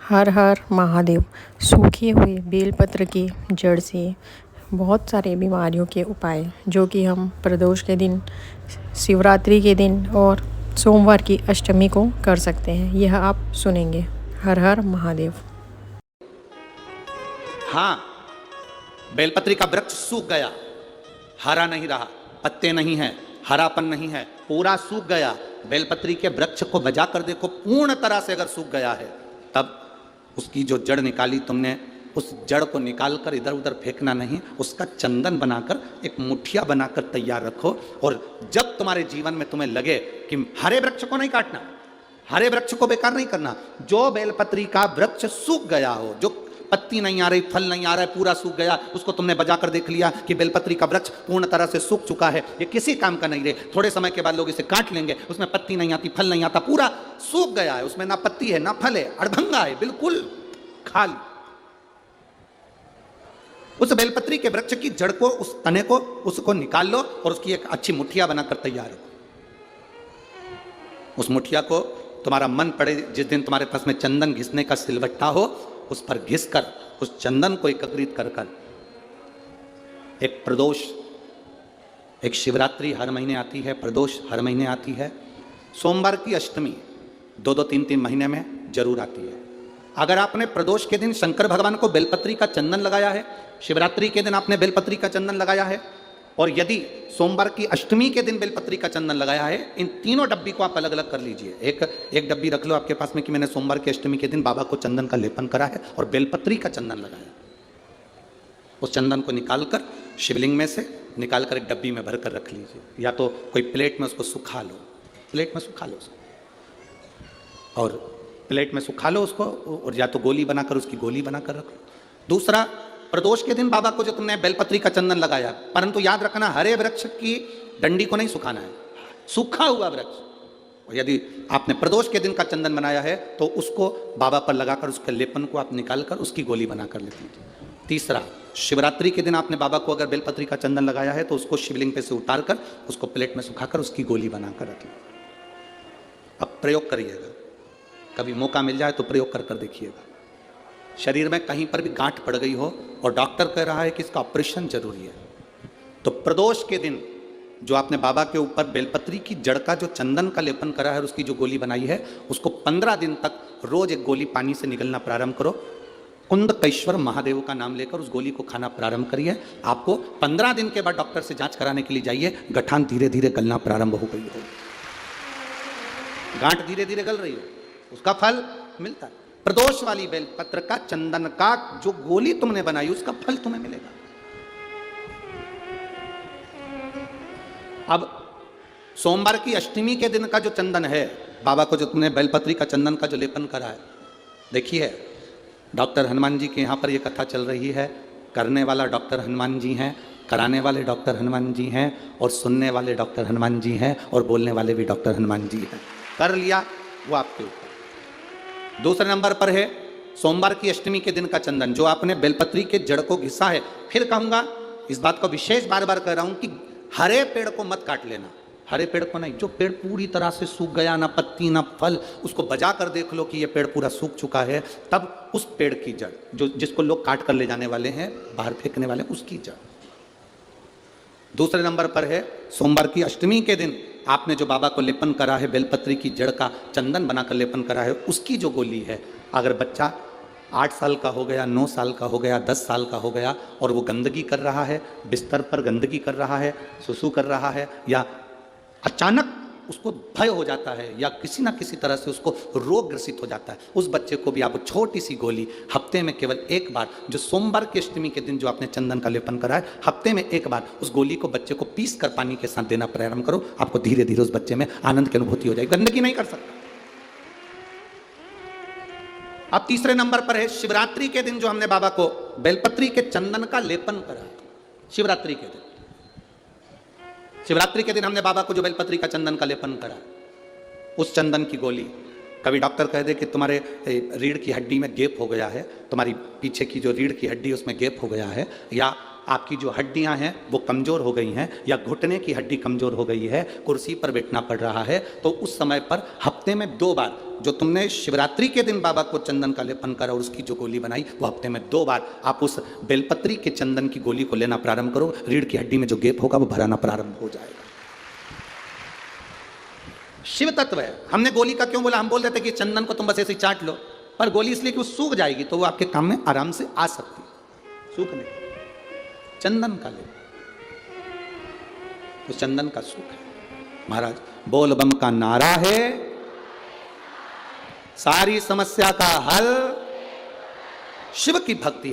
हर हर महादेव। सूखे हुए बेलपत्र की जड़ से बहुत सारे बीमारियों के उपाय जो कि हम प्रदोष के दिन, शिवरात्रि के दिन और सोमवार की अष्टमी को कर सकते हैं, यह आप सुनेंगे। हर हर महादेव। हाँ, बेलपत्री का वृक्ष सूख गया, हरा नहीं रहा, पत्ते नहीं है, हरापन नहीं है, पूरा सूख गया। बेलपत्री के वृक्ष को बजा कर देखो, पूर्ण तरह से अगर सूख गया है, तब उसकी जो जड़ निकाली तुमने, उस जड़ को निकालकर इधर उधर फेंकना नहीं, उसका चंदन बनाकर एक मुठिया बनाकर तैयार रखो। और जब तुम्हारे जीवन में तुम्हें लगे कि हरे वृक्ष को नहीं काटना, हरे वृक्ष को बेकार नहीं करना, जो बेलपत्री का वृक्ष सूख गया हो, जो पत्ती नहीं आ रही, फल नहीं आ रहा है, पूरा सूख गया, उसको तुमने बजाकर देख लिया कि बेलपत्री का वृक्ष पूर्ण तरह से सूख चुका है, ये किसी काम का नहीं रहे, थोड़े समय के बाद लोग इसे काट लेंगे, उसमें पत्ती नहीं आती, फल नहीं आता, पूरा सूख गया है, उसमें ना पत्ती है ना फल है, अड़भंगा है, बिल्कुल खाली। उस बेलपत्री के वृक्ष की जड़ को, उस तने को, उसको निकाल लो और उसकी एक अच्छी मुठिया बनाकर तैयार रखो। उस मुठिया को तुम्हारा मन पड़े, जिस दिन तुम्हारे पास में चंदन घिसने का सिलवट्टा हो, उस पर घिसकर उस चंदन को एकत्रित कर कर एक प्रदोष, एक शिवरात्रि हर महीने आती है, प्रदोष हर महीने आती है, सोमवार की अष्टमी 2-2, 3-3 महीने में जरूर आती है। अगर आपने प्रदोष के दिन शंकर भगवान को बेलपत्री का चंदन लगाया है, शिवरात्रि के दिन आपने बेलपत्री का चंदन लगाया है, और यदि सोमवार की अष्टमी के दिन बेलपत्री का चंदन लगाया है, इन तीनों डब्बी को आप अलग अलग कर लीजिए। एक डब्बी रख लो आपके पास में कि मैंने सोमवार की अष्टमी के दिन बाबा को चंदन का लेपन करा है और बेलपत्री का चंदन लगाया। उस चंदन को निकालकर शिवलिंग में से निकालकर एक डब्बी में भरकर रख लीजिए, या तो कोई प्लेट में उसको सुखा लो, प्लेट में सुखा लो उसको, और प्लेट में सुखा लो उसको, और या तो गोली बनाकर उसकी गोली बनाकर रख लो। दूसरा, प्रदोष के दिन बाबा को जो तुमने बेलपत्री का चंदन लगाया, परंतु याद रखना हरे वृक्ष की डंडी को नहीं सुखाना है, सूखा हुआ वृक्ष। और यदि आपने प्रदोष के दिन का चंदन बनाया है तो उसको बाबा पर लगाकर उसके लेपन को आप निकालकर उसकी गोली बनाकर ले लीजिए। तीसरा, शिवरात्रि के दिन आपने बाबा को अगर बेलपत्री का चंदन लगाया है तो उसको शिवलिंग पे से उतार कर उसको प्लेट में सुखाकर उसकी गोली बनाकर रख लीजिए। अब प्रयोग करिएगा, कभी मौका मिल जाए तो प्रयोग कर कर देखिएगा। शरीर में कहीं पर भी गांठ पड़ गई हो और डॉक्टर कह रहा है कि इसका ऑपरेशन जरूरी है, तो प्रदोष के दिन जो आपने बाबा के ऊपर बेलपत्री की जड़ का जो चंदन का लेपन करा है, उसकी जो गोली बनाई है, उसको 15 दिन तक रोज एक गोली पानी से निकलना प्रारंभ करो। कुंदकेश्वर महादेव का नाम लेकर उस गोली को खाना प्रारंभ करिए। आपको 15 दिन के बाद डॉक्टर से जांच कराने के लिए जाइए, गठान धीरे धीरे गलना प्रारंभ हो गई हो, गांठ धीरे धीरे गल रही हो, उसका फल मिलता है। प्रदोष वाली बेलपत्र का, चंदन का जो गोली तुमने बनाई, उसका फल तुम्हें मिलेगा। अब सोमवार की अष्टमी के दिन का जो चंदन है, बाबा को जो तुमने बेलपत्री का चंदन का जो लेपन करा है, देखिए डॉक्टर हनुमान जी के यहाँ पर ये कथा चल रही है। करने वाला डॉक्टर हनुमान जी हैं, कराने वाले डॉक्टर हनुमान जी हैं, और सुनने वाले डॉक्टर हनुमान जी हैं, और बोलने वाले भी डॉक्टर हनुमान जी हैं। कर लिया वो आपके ऊपर। दूसरे नंबर पर है सोमवार की अष्टमी के दिन का चंदन, जो आपने बेलपत्री के जड़ को घिसा है। फिर कहूँगा, इस बात को विशेष बार बार कह रहा हूँ कि हरे पेड़ को मत काट लेना, हरे पेड़ को नहीं, जो पेड़ पूरी तरह से सूख गया, ना पत्ती ना फल, उसको बजा कर देख लो कि ये पेड़ पूरा सूख चुका है, तब उस पेड़ की जड़, जो जिसको लोग काट कर ले जाने वाले हैं, बाहर फेंकने वाले, उसकी जड़। दूसरे नंबर पर है सोमवार की अष्टमी के दिन आपने जो बाबा को लेपन करा है, बेलपत्री की जड़ का चंदन बनाकर लेपन करा है, उसकी जो गोली है। अगर बच्चा 8 साल का हो गया, 9 साल का हो गया, 10 साल का हो गया, और वो गंदगी कर रहा है, बिस्तर पर गंदगी कर रहा है, सुसु कर रहा है, या अचानक उसको भय हो जाता है, या किसी ना किसी तरह से उसको रोग ग्रसित हो जाता है, उस बच्चे को भी आप छोटी सी गोली हफ्ते में केवल एक बार, जो सोमवार की अष्टमी के दिन जो आपने चंदन का लेपन करा है, हफ्ते में एक बार उस गोली को बच्चे को पीस कर पानी के साथ देना प्रारंभ करो। आपको धीरे धीरे उस बच्चे में आनंद की अनुभूति हो जाएगी, गंदगी नहीं कर सकता। अब तीसरे नंबर पर है शिवरात्रि के दिन जो हमने बाबा को बेलपत्री के चंदन का लेपन करा। शिवरात्रि के दिन, शिवरात्रि के दिन हमने बाबा को जो बेलपत्री का चंदन का लेपन करा, उस चंदन की गोली, कभी डॉक्टर कह दे कि तुम्हारे रीढ़ की हड्डी में गैप हो गया है, तुम्हारी पीछे की जो रीढ़ की हड्डी उसमें गैप हो गया है, या आपकी जो हड्डियां हैं वो कमजोर हो गई हैं या घुटने की हड्डी कमजोर हो गई है, कुर्सी पर बैठना पड़ रहा है, तो उस समय पर हफ्ते में 2 बार जो तुमने शिवरात्रि के दिन बाबा को चंदन का लेपन करा और उसकी जो गोली बनाई, वो हफ्ते में 2 बार आप उस बेलपत्री के चंदन की गोली को लेना प्रारंभ करो। रीढ़ की हड्डी में जो गैप होगा वो भराना प्रारंभ हो जाएगा। शिव तत्व है। हमने गोली का क्यों बोला? हम बोल देते कि चंदन को तुम बस ऐसे ही चाट लो, पर गोली इसलिए कि वो सूख जाएगी, तो वो आपके काम में आराम से आ सकती है। सूखने चंदन का ले, तो चंदन का सुख है। महाराज बोल बम का नारा है, सारी समस्या का हल शिव की भक्ति।